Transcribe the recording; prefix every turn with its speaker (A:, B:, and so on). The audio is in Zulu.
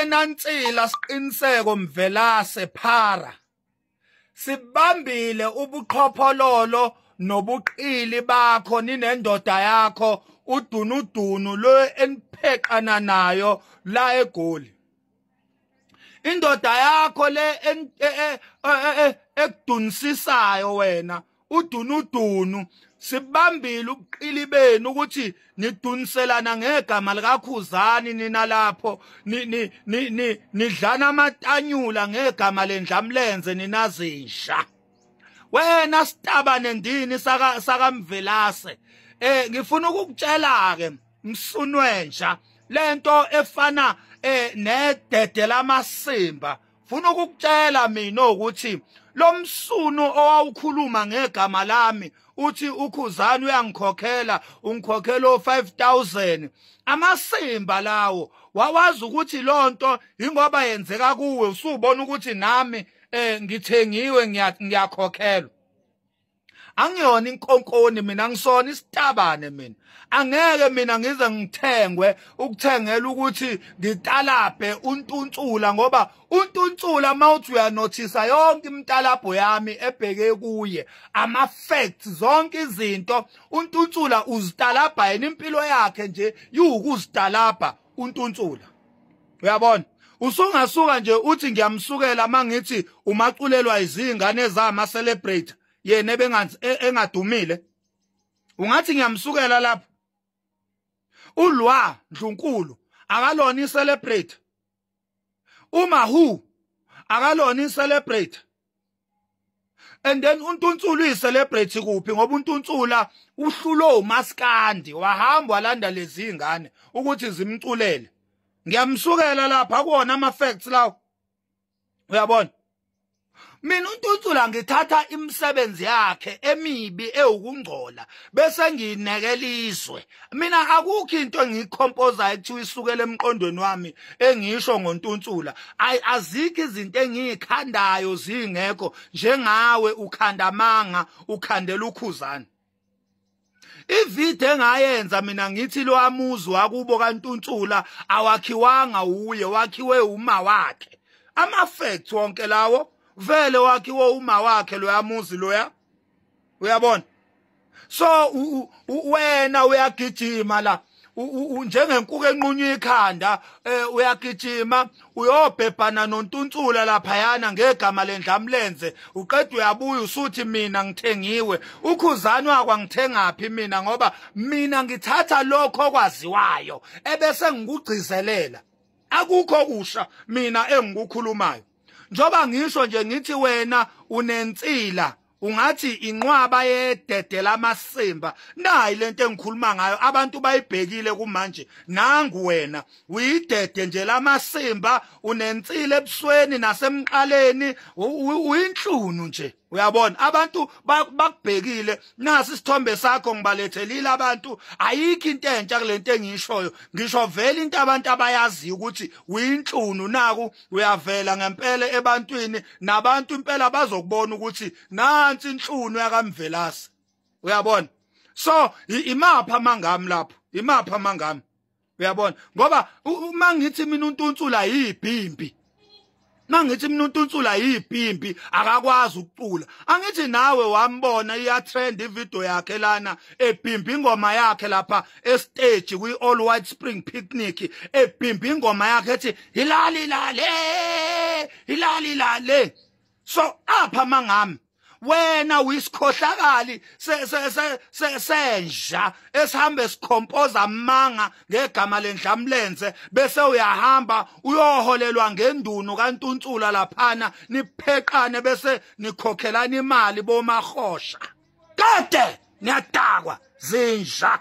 A: wena Nsila Siqiniseko Mvelase Phara sibambile ubuqhophololo nobuqili bakho ninendoda yakho udunudunu lo enipheqana nayo la eGoli. Indoda yakho le ekudunisisayo wena udunudunu sibambile ubuqili benu ukuthi niduniselana ngegama likaKhuzani nina lapho nidlana amatanyula ngegama lendlamlenze ninazisha. Wena sitaba nendini saka Mvelase ngifuna ukukutshela ke msunwenja lento efana nedede lamasimba. Funa ukukutshela mina ukuthi lo msunu owawukhuluma ngegama lami uthi uKhuzani uyangikhokhela ungikhokhela 5000 amasimba lawo wawazi ukuthi lonto ingoba yenzeka kuwe usubona ukuthi nami ngithengiwe ngiyakhokhelwa. Angiyona inkonkoni mina ngisona isitabane mina. Angeke mina ngize ngithengwe ukuthengela ukuthi ngitalaphe untuntsula ngoba untuntsula mawuthi uyanothisa yonke imtalapho yami ebheke kuye ama facts zonke izinto untuntsula uzitalapha yena impilo yakhe nje yukuzidalapha untuntsula. Uyabona? Usungasuka nje uthi ngiyamsukela mangithi umaculelwa izingane ezama celebrate yena engadumile. Ungathi ngiyamsukela lapho. Ulwa Ndlunkulu akalona i-celebrate. Umahu akalona i-celebrate. And then untuntsula uyi-celebrate kuphi ngoba untuntsula uhlulo umaskandi wahamba walanda lezi ingane ukuthi zimculele. Ngiyamsukela lapha kuona ama-facts lawo. Uyabona? Mina untuntsula ngithatha imisebenzi yakhe emibi ewukungcola bese ngiyinekeliswe. Mina akukho into engiyicomposa ekuthiwa isukele emqondweni wami engisho ngontuntsula. Azikho izinto engiyikhandayo zingekho njengawe ukhanda manga ukhandela uKhuzani. Ivide engayenza mina ngithi lo amuzi wakubo kaNtuntsula awakhiwanga uye wakhiwe uma wakhe. Ama facts wonke lawo vele wakhiwe uma wakhe lo yamuzi loya. Uyabona? So wena uyagijima la njengenkuku enqunywa ikhanda uyagijima uyobhebhana noNtuntsula lapha yana ngegama lendlamlenze uqeda uyabuya usuthi mina ngithengiwe. uKhuzani wakwangithengaphi mina ngoba mina ngithatha lokho okwaziwayo ebese ngikugcizelela. Akukho kusha mina engikukhulumayo. Njoba ngisho nje ngithi wena unensila ungathi inqwaba yedede lamasimba. Nayi lento engikhuluma ngayo abantu bayibhekile kumanje. Nangu wena uyidede nje lamasimba unensila ebusweni nasemqaleni uyinhlunu nje. Uyabona abantu bakubhekile nasi isithombe sakho ngibalethelile abantu ayikho into entsha kulento engishoyo. Ngisho vele into abantu abayazi ukuthi uyinhlunu naku uyavela ngempela ebantwini nabantu impela bazokubona ukuthi nansi inhlunu yakaMvelase. Uyabona? So imapha amangami lapho imapha amangami. Uyabona? Ngoba uma ngithi mina uNtuntsula yibhimbi mangithi mina uNtuntsula yibhimbi akakwazi ukucula. Angithi nawe wambona iya trend ivideo yakhe lana ebhimbi ingoma yakhe lapha estage kwi All White Spring Picnic ebhimbi ingoma yakhe ethi hilali lale. So apha mangami wena uyisikhohlakali senja esihambe sikhompoza amanga ngegama lendlamlenze bese uyahamba uyoholelwa ngendunu kaNtuntsula laphana nipheqane bese nikhokhelana imali bomahosha. Kade niyadakwa zinja.